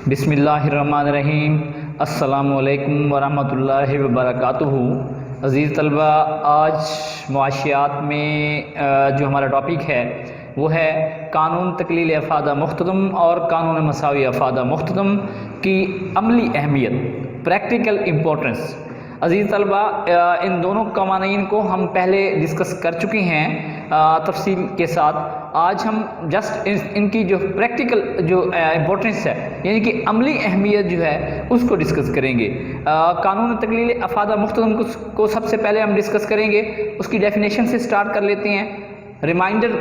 بسم اللہ الرحمن الرحیم۔ السلام علیکم ورحمۃ اللہ وبرکاتہ۔ عزیز طلبہ، آج معاشیات میں جو ہمارا ٹاپک ہے وہ ہے قانون تقلیل افادہ مختتم اور قانون مساوی افادہ مختتم کی عملی اہمیت، پریکٹیکل امپورٹنس۔ عزیز طلبہ، ان دونوں قوانین کو ہم پہلے ڈسکس کر چکے ہیں تفصیل کے ساتھ۔ آج ہم جسٹ ان کی جو پریکٹیکل جو امپورٹنس ہے، یعنی کہ عملی اہمیت جو ہے اس کو ڈسکس کریں گے۔ قانون تقلیل افادہ مختتم کو سب سے پہلے ہم ڈسکس کریں گے، اس کی ڈیفینیشن سے سٹارٹ کر لیتے ہیں۔ ریمائنڈر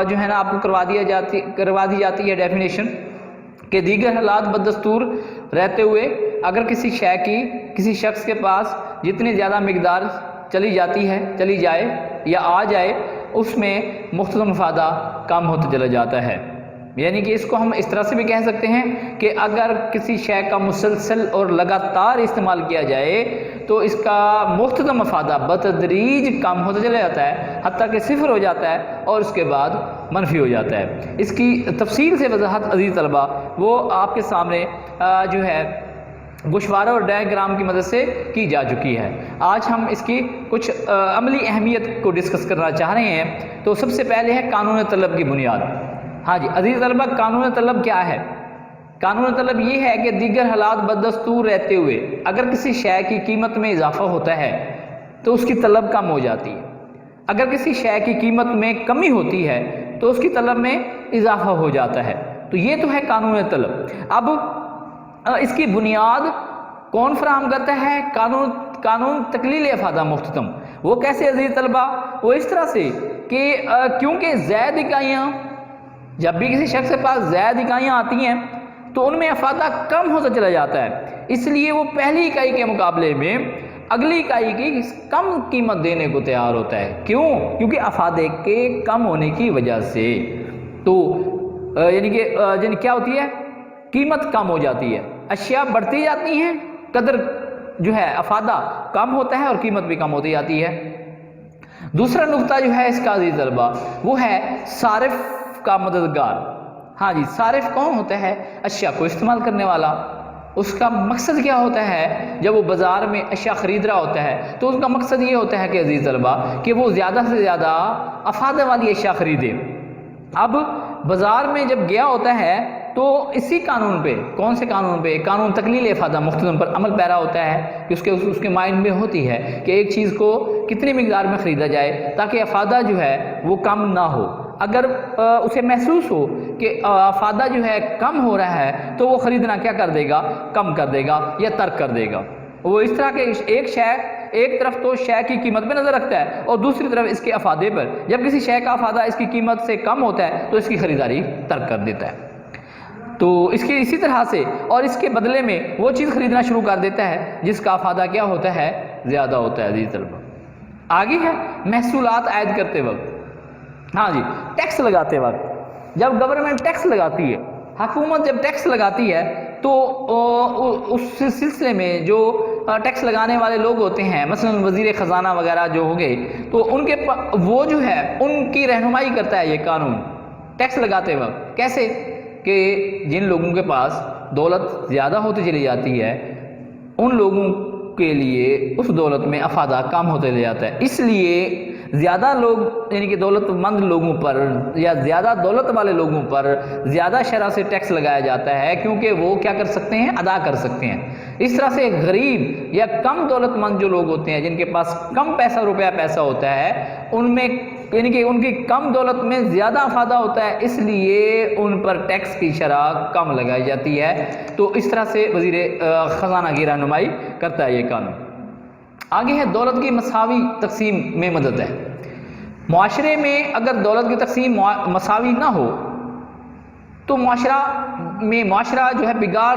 جو ہے نا آپ کو کروا دی جاتی ہے ڈیفینیشن کہ دیگر حالات بدستور رہتے ہوئے اگر کسی شے کی کسی شخص کے پاس جتنی زیادہ مقدار چلی جائے یا آ جائے، اس میں مختتم افادہ کم ہوتا چلا جاتا ہے۔ یعنی کہ اس کو ہم اس طرح سے بھی کہہ سکتے ہیں کہ اگر کسی شے کا مسلسل اور لگاتار استعمال کیا جائے تو اس کا مختتم افادہ بتدریج کم ہوتا چلا جاتا ہے، حتیٰ کہ صفر ہو جاتا ہے اور اس کے بعد منفی ہو جاتا ہے۔ اس کی تفصیل سے وضاحت عزیز طلبہ وہ آپ کے سامنے جو ہے گوشوارہ اور ڈائیگرام کی مدد سے کی جا چکی ہے۔ آج ہم اس کی کچھ عملی اہمیت کو ڈسکس کرنا چاہ رہے ہیں۔ تو سب سے پہلے ہے قانون طلب کی بنیاد۔ ہاں جی عزیز طلبہ، قانون طلب کیا ہے؟ قانون طلب یہ ہے کہ دیگر حالات بدستور رہتے ہوئے اگر کسی شے کی قیمت میں اضافہ ہوتا ہے تو اس کی طلب کم ہو جاتی ہے، اگر کسی شے کی قیمت میں کمی ہوتی ہے تو اس کی طلب میں اضافہ ہو جاتا ہے۔ تو یہ تو ہے قانون طلب۔ اب اس کی بنیاد کون فراہم کرتا ہے؟ قانون تقلیل افادہ مختتم۔ وہ کیسے عزیز طلبہ؟ وہ اس طرح سے کہ کیونکہ زائد اکائیاں، جب بھی کسی شخص کے پاس زائد اکائیاں آتی ہیں تو ان میں افادہ کم ہوتا چلا جاتا ہے، اس لیے وہ پہلی اکائی کے مقابلے میں اگلی اکائی کی کم قیمت دینے کو تیار ہوتا ہے۔ کیوں؟ کیونکہ افادے کے کم ہونے کی وجہ سے۔ تو یعنی کیا ہوتی ہے؟ قیمت کم ہو جاتی ہے، اشیاء بڑھتی جاتی ہیں، قدر جو ہے افادہ کم ہوتا ہے اور قیمت بھی کم ہوتی جاتی ہے۔ دوسرا نقطہ جو ہے اس کا عزیز طلبہ وہ ہے صارف کا مددگار۔ ہاں جی، صارف کون ہوتا ہے؟ اشیاء کو استعمال کرنے والا۔ اس کا مقصد کیا ہوتا ہے؟ جب وہ بازار میں اشیاء خرید رہا ہوتا ہے تو اس کا مقصد یہ ہوتا ہے کہ عزیز طلبہ کہ وہ زیادہ سے زیادہ افادہ والی اشیاء خریدے۔ اب بازار میں جب گیا ہوتا ہے تو اسی قانون پہ، کون سے قانون پہ؟ قانون تقلیل افادہ مختتم پر عمل پیرا ہوتا ہے کہ اس کے مائنڈ میں ہوتی ہے کہ ایک چیز کو کتنی مقدار میں خریدا جائے تاکہ افادہ جو ہے وہ کم نہ ہو۔ اگر اسے محسوس ہو کہ افادہ جو ہے کم ہو رہا ہے تو وہ خریدنا کیا کر دے گا؟ کم کر دے گا یا ترک کر دے گا۔ وہ اس طرح کے ایک طرف تو شے کی قیمت پہ نظر رکھتا ہے اور دوسری طرف اس کے افادے پر۔ جب کسی شے کا افادہ اس کی قیمت سے کم ہوتا ہے تو اس کی خریداری ترک کر دیتا ہے۔ تو اسی طرح سے اور اس کے بدلے میں وہ چیز خریدنا شروع کر دیتا ہے جس کا افادہ کیا ہوتا ہے؟ زیادہ ہوتا ہے عزیز طلبہ۔ آگے ہے محصولات عائد کرتے وقت۔ ہاں جی، ٹیکس لگاتے وقت جب گورنمنٹ ٹیکس لگاتی ہے، حکومت جب ٹیکس لگاتی ہے تو اس سلسلے میں جو ٹیکس لگانے والے لوگ ہوتے ہیں، مثلا وزیر خزانہ وغیرہ جو ہو گئے، تو وہ جو ہے ان کی رہنمائی کرتا ہے یہ قانون ٹیکس لگاتے وقت۔ کیسے؟ کہ جن لوگوں کے پاس دولت زیادہ ہوتی چلی جاتی ہے ان لوگوں کے لیے اس دولت میں افادہ کم ہوتے چلا جاتا ہے، اس لیے زیادہ لوگ یعنی کہ دولت مند لوگوں پر یا زیادہ دولت والے لوگوں پر زیادہ شرح سے ٹیکس لگایا جاتا ہے کیونکہ وہ کیا کر سکتے ہیں؟ ادا کر سکتے ہیں۔ اس طرح سے غریب یا کم دولت مند جو لوگ ہوتے ہیں جن کے پاس کم پیسہ ہوتا ہے ان میں یعنی کہ ان کی کم دولت میں زیادہ افادہ ہوتا ہے، اس لیے ان پر ٹیکس کی شرح کم لگائی جاتی ہے۔ تو اس طرح سے وزیر خزانہ کی رہنمائی کرتا ہے یہ قانون۔ آگے ہے دولت کی مساوی تقسیم میں مدد ہے۔ معاشرے میں اگر دولت کی تقسیم مساوی نہ ہو تو معاشرہ جو ہے بگاڑ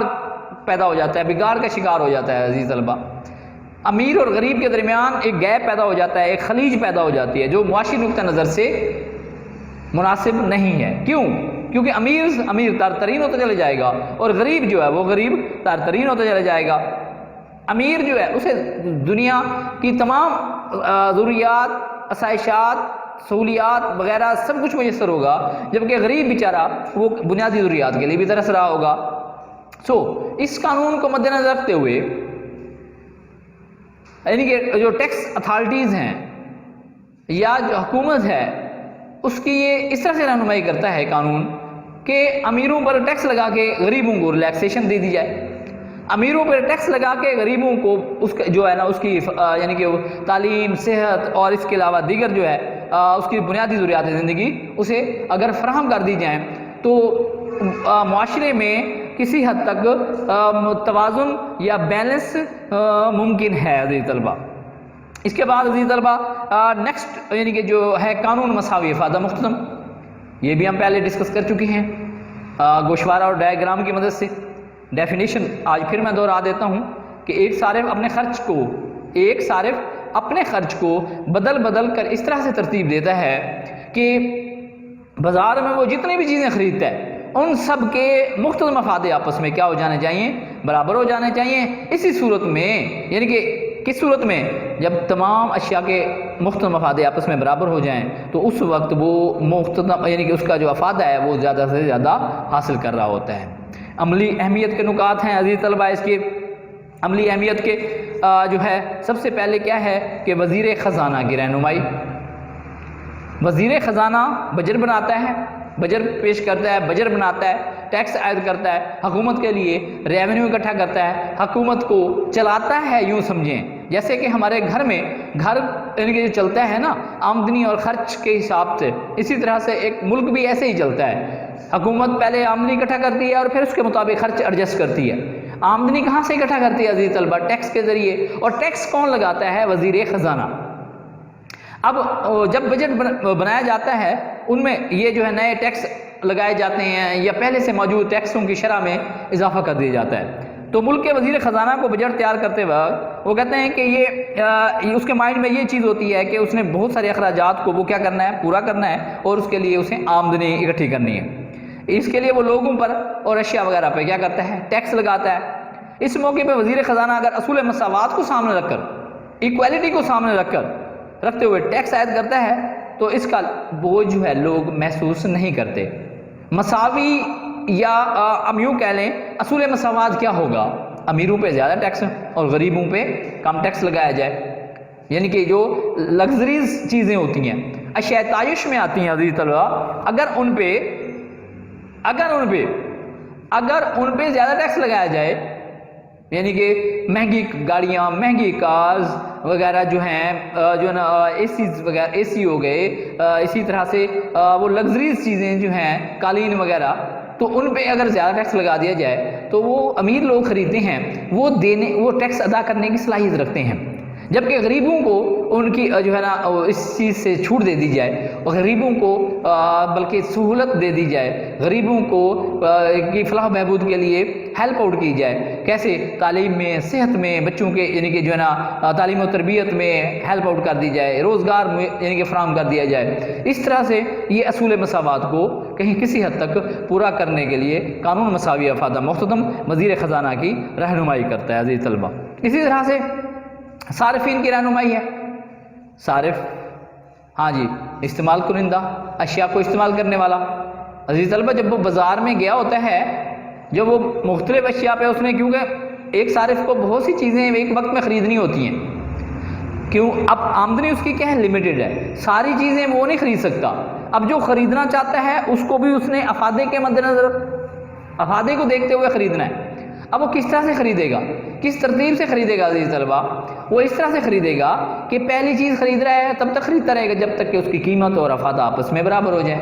پیدا ہو جاتا ہے، بگاڑ کا شکار ہو جاتا ہے عزیز طلبہ۔ امیر اور غریب کے درمیان ایک گیپ پیدا ہو جاتا ہے، ایک خلیج پیدا ہو جاتی ہے جو معاشی نقطہ نظر سے مناسب نہیں ہے۔ کیوں؟ کیونکہ امیر ترترین ہوتا چلا جائے گا اور غریب جو ہے وہ غریب ترترین ہوتا چلا جائے گا۔ امیر جو ہے اسے دنیا کی تمام ضروریات، آسائشات، سہولیات وغیرہ سب کچھ میسر ہوگا، جبکہ غریب بیچارہ وہ بنیادی ضروریات کے لیے بھی ترس رہا ہوگا۔ اس قانون کو مد نظر رکھتے ہوئے یعنی کہ جو ٹیکس اتھارٹیز ہیں یا جو حکومت ہے اس کی یہ اس طرح سے رہنمائی کرتا ہے قانون کہ امیروں پر ٹیکس لگا کے غریبوں کو ریلیکسیشن دے دی جائے، امیروں پر ٹیکس لگا کے غریبوں کو اس کا جو ہے نا اس کی یعنی کہ تعلیم، صحت اور اس کے علاوہ دیگر جو ہے اس کی بنیادی ضروریات زندگی اسے اگر فراہم کر دی جائیں تو معاشرے میں کسی حد تک توازن یا بیلنس ممکن ہے عزیز طلبہ۔ اس کے بعد عزیز طلبہ نیکسٹ یعنی کہ جو ہے قانون مساوی افادہ مختتم، یہ بھی ہم پہلے ڈسکس کر چکے ہیں گوشوارہ اور ڈائیگرام کی مدد سے۔ ڈیفینیشن آج پھر میں دہرا دیتا ہوں کہ ایک صارف اپنے خرچ کو بدل بدل کر اس طرح سے ترتیب دیتا ہے کہ بازار میں وہ جتنی بھی چیزیں خریدتا ہے ان سب کے مختلف مفاد آپس میں کیا ہو جانے چاہیے، برابر ہو جانے چاہیے۔ اسی صورت میں یعنی کہ کس صورت میں، جب تمام اشیاء کے مختلف مفاد آپس میں برابر ہو جائیں تو اس وقت وہ مختلف یعنی کہ اس کا جو افادہ ہے وہ زیادہ سے زیادہ حاصل کر رہا ہوتا ہے۔ عملی اہمیت کے نکات ہیں عزیز طلبہ، اس کے عملی اہمیت کے جو ہے سب سے پہلے کیا ہے کہ وزیر خزانہ کی رہنمائی۔ وزیر خزانہ بجٹ بناتا ہے، بجٹ پیش کرتا ہے، بجٹ بناتا ہے، ٹیکس عائد کرتا ہے، حکومت کے لیے ریونیو اکٹھا کرتا ہے، حکومت کو چلاتا ہے۔ یوں سمجھیں جیسے کہ ہمارے گھر میں یعنی کہ جو چلتا ہے نا آمدنی اور خرچ کے حساب سے، اسی طرح سے ایک ملک بھی ایسے ہی چلتا ہے۔ حکومت پہلے آمدنی اکٹھا کرتی ہے اور پھر اس کے مطابق خرچ ایڈجسٹ کرتی ہے۔ آمدنی کہاں سے اکٹھا کرتی ہے عزیز طلبہ؟ ٹیکس کے ذریعے، اور ٹیکس کون لگاتا ہے؟ وزیر خزانہ۔ اب جب بجٹ بنایا جاتا ہے ان میں یہ جو ہے نئے ٹیکس لگائے جاتے ہیں یا پہلے سے موجود ٹیکسوں کی شرح میں اضافہ کر دیا جاتا ہے، تو ملک کے وزیر خزانہ کو بجٹ تیار کرتے وقت وہ کہتے ہیں کہ یہ اس کے مائنڈ میں یہ چیز ہوتی ہے کہ اس نے بہت سارے اخراجات کو وہ کیا کرنا ہے، پورا کرنا ہے، اور اس کے لیے اسے آمدنی اکٹھی کرنی ہے۔ اس کے لیے وہ لوگوں پر اور اشیاء وغیرہ پہ کیا کرتا ہے، ٹیکس لگاتا ہے۔ اس موقع پہ وزیر خزانہ اگر اصول مساوات کو سامنے رکھ کر، ایکویلٹی کو سامنے رکھتے ہوئے ٹیکس عائد کرتا ہے تو اس کا بوجھ جو ہے لوگ محسوس نہیں کرتے۔ مساوی یا ہم یوں کہہ لیں اصول مساوات کیا ہوگا؟ امیروں پہ زیادہ ٹیکس اور غریبوں پہ کم ٹیکس لگایا جائے، یعنی کہ جو لگژریز چیزیں ہوتی ہیں، اشیاء تعیش میں آتی ہیں عزیز طلبہ، اگر ان پہ زیادہ ٹیکس لگایا جائے، یعنی کہ مہنگی گاڑیاں، مہنگی کارز وغیرہ جو ہیں جو نا اے سی ہو گئے، اسی طرح سے وہ لگژریز چیزیں جو ہیں قالین وغیرہ، تو ان پہ اگر زیادہ ٹیکس لگا دیا جائے تو وہ امیر لوگ خریدتے ہیں، وہ ٹیکس ادا کرنے کی صلاحیت رکھتے ہیں، جبکہ غریبوں کو ان کی جو ہے نا اس چیز سے چھوٹ دے دی جائے، اور غریبوں کو بلکہ سہولت دے دی جائے، غریبوں کو کی فلاح و بہبود کے لیے ہیلپ آؤٹ کی جائے۔ کیسے؟ تعلیم میں، صحت میں، بچوں کے یعنی کہ جو ہے نا تعلیم و تربیت میں ہیلپ آؤٹ کر دی جائے، روزگار میں یعنی کہ فراہم کر دیا جائے۔ اس طرح سے یہ اصول مساوات کو کہیں کسی حد تک پورا کرنے کے لیے قانون مساوی افادہ مختتم وزیر خزانہ کی رہنمائی کرتا ہے عزیز طلبہ۔ اسی طرح سے صارفین کی رہنمائی ہے۔ صارف، ہاں جی، استعمال کنندہ، اشیاء کو استعمال کرنے والا۔ عزیز طلبہ جب وہ بازار میں گیا ہوتا ہے، جب وہ مختلف اشیاء پہ اس نے، کیونکہ ایک صارف کو بہت سی چیزیں ایک وقت میں خریدنی ہوتی ہیں، اب آمدنی اس کی کیا ہے، لمیٹڈ ہے، ساری چیزیں وہ نہیں خرید سکتا۔ اب جو خریدنا چاہتا ہے اس کو بھی اس نے افادے کے مد نظر، افادے کو دیکھتے ہوئے خریدنا ہے۔ اب وہ کس طرح سے خریدے گا، کس ترتیب سے خریدے گا عزیز طلبہ؟ وہ اس طرح سے خریدے گا کہ پہلی چیز خرید رہا ہے تب تک خریدتا رہے گا جب تک کہ اس کی قیمت اور افادہ آپس میں برابر ہو جائے۔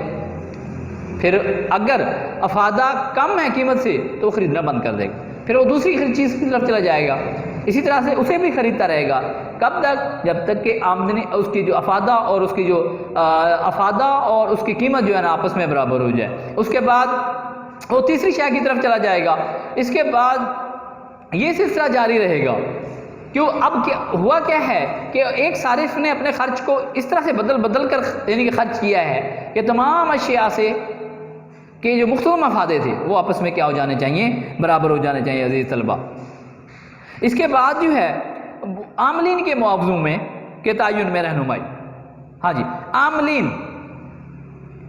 پھر اگر افادہ کم ہے قیمت سے تو وہ خریدنا بند کر دے گا، پھر وہ دوسری چیز کی طرف چلا جائے گا۔ اسی طرح سے اسے بھی خریدتا رہے گا، کب تک؟ جب تک کہ آمدنی اس کی جو افادہ اور اس کی قیمت جو ہے نا آپس میں برابر ہو جائے۔ اس کے بعد وہ تیسری شے کی طرف چلا جائے گا۔ اس کے بعد یہ سلسلہ جاری رہے گا۔ کیوں؟ اب ہوا کیا ہے کہ ایک صارف نے اپنے خرچ کو اس طرح سے بدل کر یعنی کہ خرچ کیا ہے کہ تمام اشیاء سے کہ جو مختلف مفادے تھے وہ آپس میں کیا ہو جانے چاہیے، برابر ہو جانے چاہیے عزیز طلبہ۔ اس کے بعد جو ہے عاملین کے معاوضوں میں کے تعین میں رہنمائی۔ ہاں جی، عاملین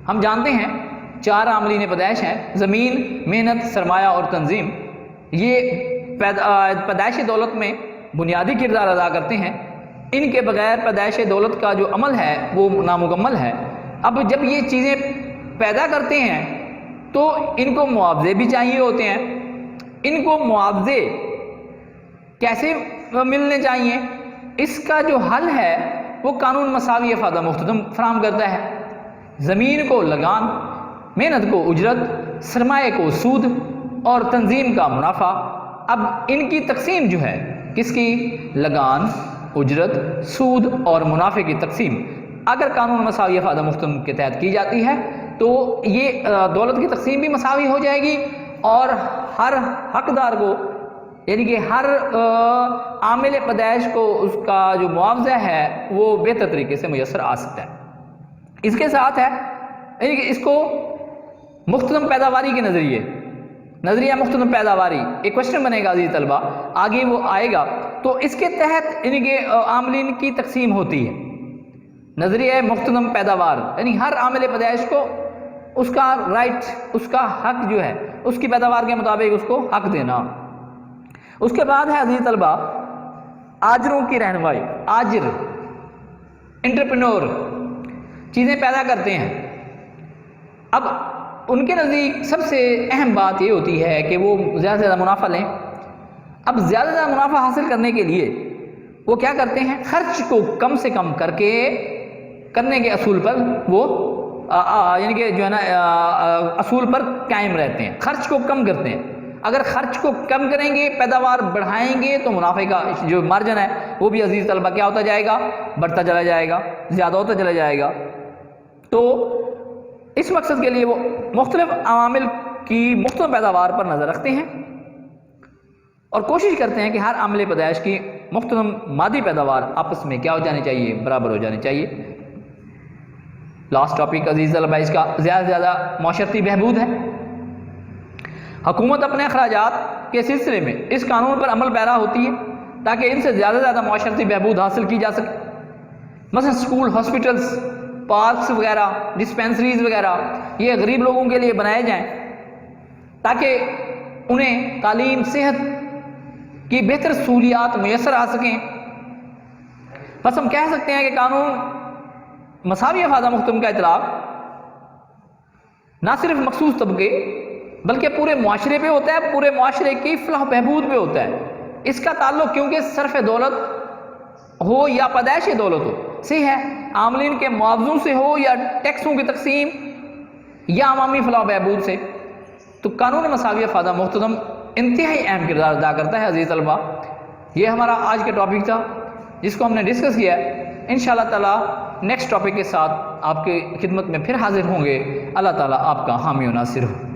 ہم جانتے ہیں 4 عاملین پیدائش ہیں: زمین، محنت، سرمایہ اور تنظیم۔ یہ پیدائش دولت میں بنیادی کردار ادا کرتے ہیں. ان کے بغیر پیدائش دولت کا جو عمل ہے وہ نامکمل ہے. اب جب یہ چیزیں پیدا کرتے ہیں تو ان کو معاوضے بھی چاہیے ہوتے ہیں. ان کو معاوضے کیسے ملنے چاہیے؟ اس کا جو حل ہے وہ قانون مساوی افادہ مختتم فراہم کرتا ہے. زمین کو لگان، محنت کو اجرت، سرمایہ کو سود اور تنظیم کا منافع. اب ان کی تقسیم جو ہے کس کی؟ لگان، اجرت، سود اور منافع کی تقسیم اگر قانون مساوی افادہ مختتم کے تحت کی جاتی ہے تو یہ دولت کی تقسیم بھی مساوی ہو جائے گی اور ہر حقدار کو یعنی کہ ہر عامل پیدائش کو اس کا جو معاوضہ ہے وہ بہتر طریقے سے میسر آ سکتا ہے. اس کے ساتھ ہے یعنی کہ اس کو مختتم پیداواری کے نظریہ مختتم پیداواری ایک کوشچن بنے گا عزیز طلبہ، آگے وہ آئے گا. تو اس کے تحت یعنی کہ عاملین کی تقسیم ہوتی ہے. نظریہ مختتم پیداوار یعنی ہر عامل پیدائش کو اس کا رائٹ، اس کا حق جو ہے اس کی پیداوار کے مطابق اس کو حق دینا. اس کے بعد ہے عزیز طلبہ آجروں کی رہنمائی. آجر انٹرپرینور چیزیں پیدا کرتے ہیں. اب ان کے نزدیک سب سے اہم بات یہ ہوتی ہے کہ وہ زیادہ سے زیادہ منافع لیں. اب زیادہ سے زیادہ منافع حاصل کرنے کے لیے وہ کیا کرتے ہیں؟ خرچ کو کم سے کم کرنے کے اصول پر وہ یعنی کہ جو ہے نا اصول پر قائم رہتے ہیں. خرچ کو کم کرتے ہیں. اگر خرچ کو کم کریں گے، پیداوار بڑھائیں گے تو منافع کا جو مارجن ہے وہ بھی عزیز طلبہ کیا ہوتا جائے گا؟ بڑھتا چلا جائے گا، زیادہ ہوتا چلا جائے گا. تو اس مقصد کے لیے وہ مختلف عوامل کی مختلف پیداوار پر نظر رکھتے ہیں اور کوشش کرتے ہیں کہ ہر عامل پیدائش کی مختلف مادی پیداوار آپس میں کیا ہو جانی چاہیے؟ برابر ہو جانی چاہیے. لاسٹ ٹاپک عزیز طلبہ اس کا زیادہ سے زیادہ معاشرتی بہبود ہے. حکومت اپنے اخراجات کے سلسلے میں اس قانون پر عمل پیرا ہوتی ہے تاکہ ان سے زیادہ سے زیادہ معاشرتی بہبود حاصل کی جا سکے. مثلا اسکول، ہاسپٹلس، پارکس وغیرہ، ڈسپینسریز وغیرہ یہ غریب لوگوں کے لیے بنائے جائیں تاکہ انہیں تعلیم، صحت کی بہتر سہولیات میسر آ سکیں. بس ہم کہہ سکتے ہیں کہ قانون مساوی افادہ مختتم کا اطلاق نہ صرف مخصوص طبقے بلکہ پورے معاشرے پہ ہوتا ہے، پورے معاشرے کی فلاح بہبود پہ ہوتا ہے. اس کا تعلق کیونکہ صرف دولت ہو یا پیدائش دولت ہو سے ہے، عاملین کے معاوضوں سے ہو یا ٹیکسوں کی تقسیم یا عوامی فلاح بہبود سے. تو قانون مساوی افادہ مختتم انتہائی اہم کردار ادا کرتا ہے عزیز طلبہ. یہ ہمارا آج کا ٹاپک تھا جس کو ہم نے ڈسکس کیا ہے. انشاءاللہ تعالی نیکسٹ ٹاپک کے ساتھ آپ کی خدمت میں پھر حاضر ہوں گے. اللہ تعالیٰ آپ کا حامی و ناصر ہو.